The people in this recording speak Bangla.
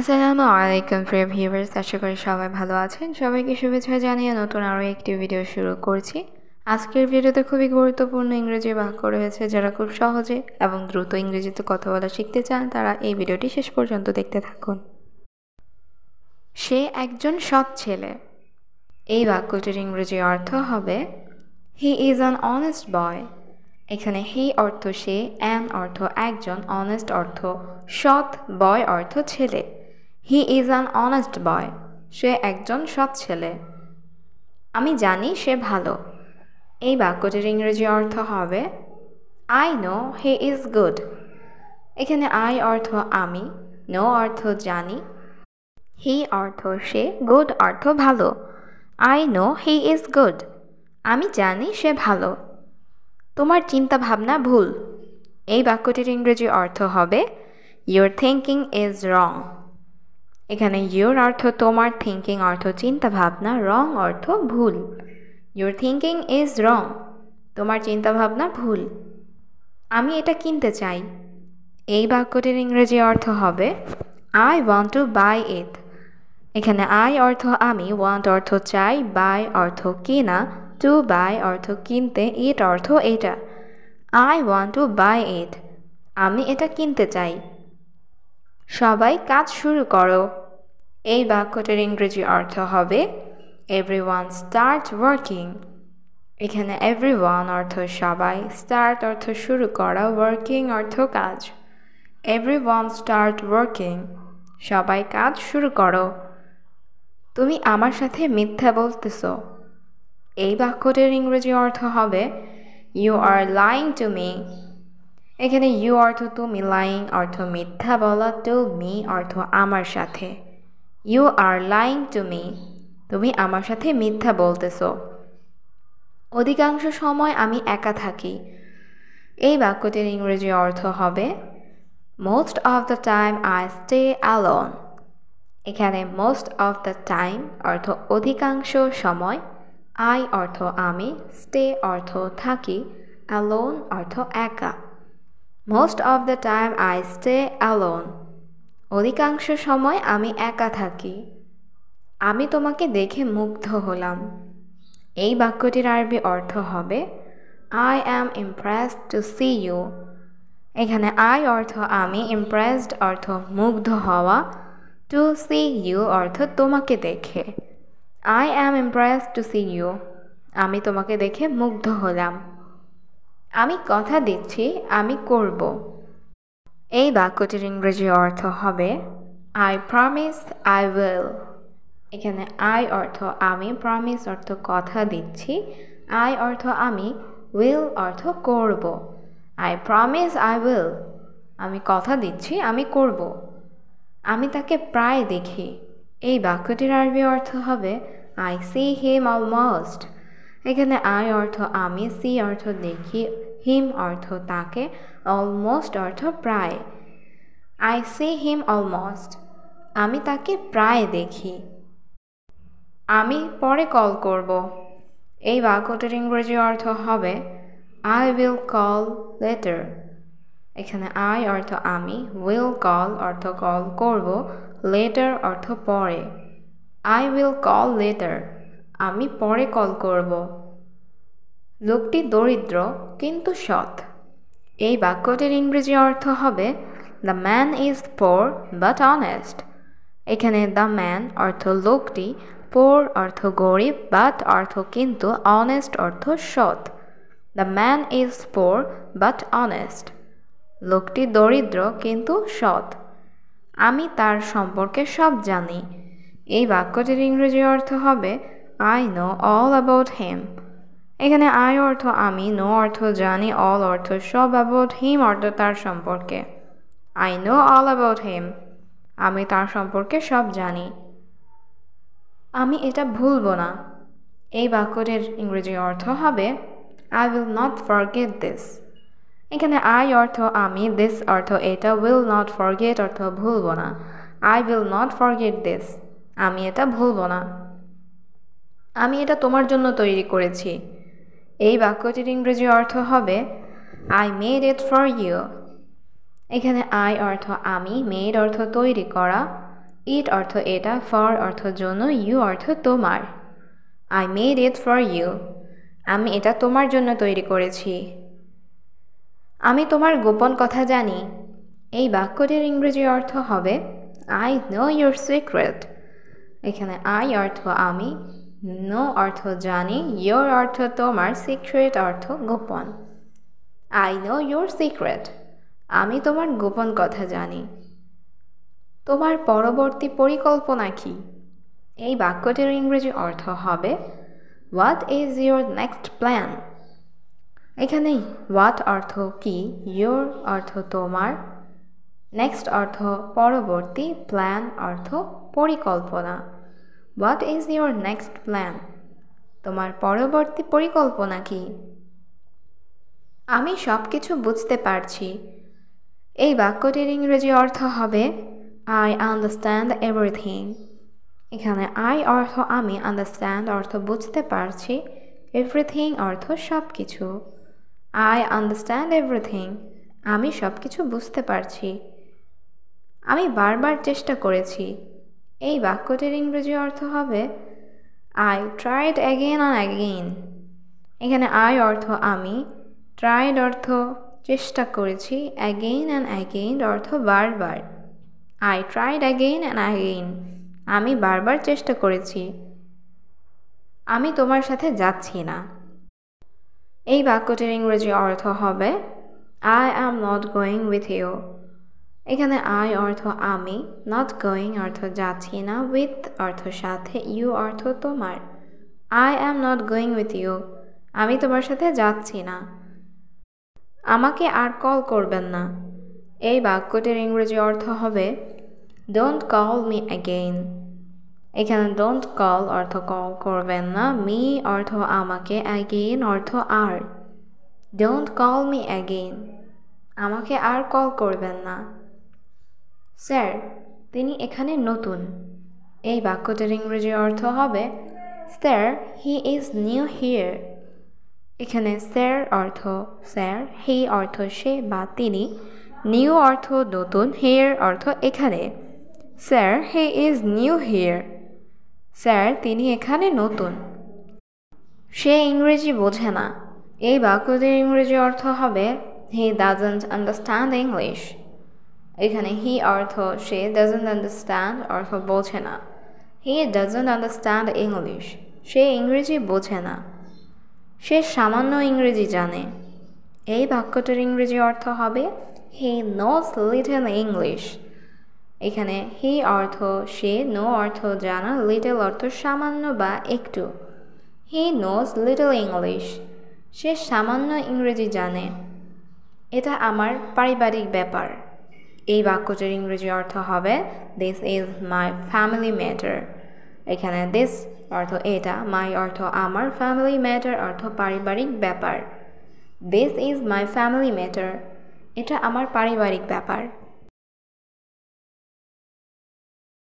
আসসালামু আলাইকুম প্রিয় ভিউয়ার্স, আশা করি সবাই ভালো আছেন। সবাইকে শুভেচ্ছা জানিয়ে নতুন আরও একটি ভিডিও শুরু করছি। আজকের ভিডিওতে খুবই গুরুত্বপূর্ণ ইংরেজি বাক্য রয়েছে। যারা খুব সহজে এবং দ্রুত ইংরেজিতে কথা বলা শিখতে চান তারা এই ভিডিওটি শেষ পর্যন্ত দেখতে থাকুন। সে একজন সৎ ছেলে। এই বাক্যটির ইংরেজি অর্থ হবে হি ইজ অ্যান অনেস্ট বয়। এখানে হি অর্থ সে, অ্যান অর্থ একজন, অনেস্ট অর্থ সৎ, বয় অর্থ ছেলে। He is an honest boy. সে একজন সৎ ছেলে। আমি জানি সে ভালো। এই বাক্যটির ইংরেজি অর্থ হবে I know he is good. এখানে আই অর্থ আমি, নো অর্থ জানি, হি অর্থ সে, গুড অর্থ ভালো। I know he is good. আমি জানি সে ভালো। তোমার চিন্তা ভাবনা ভুল। এই বাক্যটির ইংরেজি অর্থ হবে ইউর থিঙ্কিং ইজ রং। এখানে ইউর অর্থ তোমার, থিঙ্কিং অর্থ চিন্তা ভাবনা, রং অর্থ ভুল। Your thinking is wrong. তোমার চিন্তা ভাবনা ভুল। আমি এটা কিনতে চাই। এই বাক্যটির ইংরেজি অর্থ হবে আই ওয়ান্ট টু বাই ইট। এখানে আই অর্থ আমি, ওয়ান্ট অর্থ চাই, বাই অর্থ কেনা, টু বাই অর্থ কিনতে, ইট অর্থ এটা। আই ওয়ান্ট টু বাই ইট। আমি এটা কিনতে চাই। সবাই কাজ শুরু করো। এই বাক্যটির ইংরেজি অর্থ হবে এভরিওয়ান স্টার্ট ওয়ার্কিং। এখানে এভরিওয়ান অর্থ সবাই, স্টার্ট অর্থ শুরু করা, ওয়ার্কিং অর্থ কাজ। Everyone start working. সবাই কাজ শুরু করো। তুমি আমার সাথে মিথ্যা বলতেছো। এই বাক্যটির ইংরেজি অর্থ হবে you are lying to me. এখানে ইউ অর্থ তুমি, লাইং অর্থ মিথ্যা বলা, টু মি অর্থ আমার সাথে। You are lying to me. তুমি আমার সাথে মিথ্যা বলতেছো। অধিকাংশ সময় আমি একা থাকি। এই বাক্যটির ইংরেজি অর্থ হবে most of the time I stay alone. এখানে মোস্ট অফ দ্য টাইম অর্থ অধিকাংশ সময়, আই অর্থ আমি, স্টে অর্থ থাকি, অ্যালোন অর্থ একা। Most of the time I stay alone. অধিকাংশ সময় আমি একা থাকি। আমি তোমাকে দেখে মুগ্ধ হলাম। এই বাক্যটির আরবি অর্থ হবে I am impressed to see you. এখানে আই অর্থ আমি, ইমপ্রেসড অর্থ মুগ্ধ হওয়া, টু সি ইউ অর্থ তোমাকে দেখে। I am impressed to see you. আমি তোমাকে দেখে মুগ্ধ হলাম। আমি কথা দিচ্ছি আমি করব। এই বাক্যটির ইংরেজি অর্থ হবে আই প্রমিস আই উইল। এখানে আই অর্থ আমি, প্রমিস অর্থ কথা দিচ্ছি, আই অর্থ আমি, উইল অর্থ করব। I promise I will. আমি কথা দিচ্ছি আমি করব। আমি তাকে প্রায় দেখি। এই বাক্যটির আরবি অর্থ হবে আই সি হিম অলমোস্ট। এখানে আই অর্থ আমি, সি অর্থ দেখি, হিম অর্থ তাকে, অলমোস্ট অর্থ প্রায়। I see him almost. আমি তাকে প্রায় দেখি। আমি পরে কল করব। এই বাক্যটির ইংরেজি অর্থ হবে আই উইল কল লেটার। এখানে আই অর্থ আমি, উইল কল অর্থ কল করব, লেটার অর্থ পরে। I will call letter. আমি পরে কল করব। লোকটি দরিদ্র কিন্তু সৎ। এই বাক্যটির ইংরেজি অর্থ হবে the man is poor but honest. এখানে দ্য ম্যান অর্থ লোকটি, পোর অর্থ গরিব, বাট অর্থ কিন্তু, অনেস্ট অর্থ সৎ। The man is poor but honest. লোকটি দরিদ্র কিন্তু সৎ। আমি তার সম্পর্কে সব জানি। এই বাক্যটির ইংরেজি অর্থ হবে I know all about him. এখানে আই অর্থ আমি, নো অর্থ জানি, অল অর্থ সব, অ্যাবাউট হিম অর্থ তার সম্পর্কে। I know all about him. আমি তার সম্পর্কে সব জানি। আমি এটা ভুলবো না। এই বাক্যটির ইংরেজি অর্থ হবে I will not forget this. এখানে আই অর্থ আমি, দিস অর্থ এটা, উইল নট ফরগেট অর্থ ভুলবো না। I will not forget this. আমি এটা ভুলবো না। আমি এটা তোমার জন্য তৈরি করেছি। এই বাক্যটির ইংরেজি অর্থ হবে I made it for you. এখানে আই অর্থ আমি, মেড অর্থ তৈরি করা, ইট অর্থ এটা, ফর অর্থ জন্য, ইউ অর্থ তোমার। I made it for you, আমি এটা তোমার জন্য তৈরি করেছি। আমি তোমার গোপন কথা জানি। এই বাক্যটির ইংরেজি অর্থ হবে আই নো ইউর সিক্রেট। এখানে আই অর্থ আমি, নো অর্থ জানি, ইয়োর অর্থ তোমার, সিক্রেট অর্থ গোপন। আই নো ইউর সিক্রেট, আমি তোমার গোপন কথা জানি। তোমার পরবর্তী পরিকল্পনা কি? এই বাক্যটির ইংরেজি অর্থ হবে what is your next plan. এখানে হোয়াট অর্থ কি, ইউর অর্থ তোমার, নেক্সট অর্থ পরবর্তী, প্ল্যান অর্থ পরিকল্পনা। What is your next plan, তোমার পরবর্তী পরিকল্পনা কি? আমি সব কিছু বুঝতে পারছি। এই বাক্যটির ইংরেজি অর্থ হবে আই আন্ডারস্ট্যান্ড এভরিথিং। এখানে আই অর্থ আমি, আন্ডারস্ট্যান্ড অর্থ বুঝতে পারছি, এভরিথিং অর্থ সব কিছু। আই আন্ডারস্ট্যান্ড এভরিথিং, আমি সব কিছু বুঝতে পারছি। আমি বারবার চেষ্টা করেছি। এই বাক্যটির ইংরেজি অর্থ হবে I tried again and again. এখানে আই অর্থ আমি, ট্রাইড অর্থ চেষ্টা করেছি, অ্যাগেইন অ্যান্ড অ্যাগেইন অর্থ বারবার। I tried again and again, আমি বারবার চেষ্টা করেছি। আমি তোমার সাথে যাচ্ছি না। এই বাক্যটির ইংরেজি অর্থ হবে I am not going with you. এখানে আই অর্থ আমি, নট গোয়িং অর্থ যাচ্ছি না, উইথ অর্থ সাথে, ইউ অর্থ তোমার। I am not going with you, আমি তোমার সাথে যাচ্ছি না। আমাকে আর কল করবেন না। এই বাক্যটির ইংরেজি অর্থ হবে ডোন্ট কল মি অ্যাগেইন। এখানে ডোন্ট কল অর্থ কল করবেন না, মি অর্থ আমাকে, অ্যাগেইন অর্থ আর। ডোন্ট কল মি অ্যাগেইন, আমাকে আর কল করবেন না। স্যার, তিনি এখানে নতুন। এই বাক্যটির ইংরেজি অর্থ হবে sir, he is new here. এখানে স্যার অর্থ স্যার, হি অর্থ সে বা তিনি, নিউ অর্থ নতুন, হিয়ার অর্থ এখানে। Sir, he is new here, sir তিনি এখানে নতুন। সে ইংরেজি বোঝে না। এই বাক্যটির ইংরেজি অর্থ হবে হি ডাজন্ট আন্ডারস্ট্যান্ড ইংলিশ। এখানে হি অর্থ সে, ডাজন্ট আন্ডারস্ট্যান্ড অর্থ বোঝে না। হি ডাজন্ট আন্ডারস্ট্যান্ড ইংলিশ, সে ইংরেজি বোঝে না। সে সামান্য ইংরেজি জানে। এই বাক্যটির ইংরেজি অর্থ হবে হি নোজ লিটল ইংলিশ। এখানে হি অর্থ সে, নো অর্থ জানা, লিটল অর্থ সামান্য বা একটু। হি নোজ লিটল ইংলিশ, সে সামান্য ইংরেজি জানে। এটা আমার পারিবারিক ব্যাপার। এই বাক্যটির ইংরেজি অর্থ হবে this is my family matter. এখানে দিস অর্থ এটা, মাই অর্থ আমার, ফ্যামিলি ম্যাটার অর্থ পারিবারিক ব্যাপার। This is my family matter, এটা আমার পারিবারিক ব্যাপার।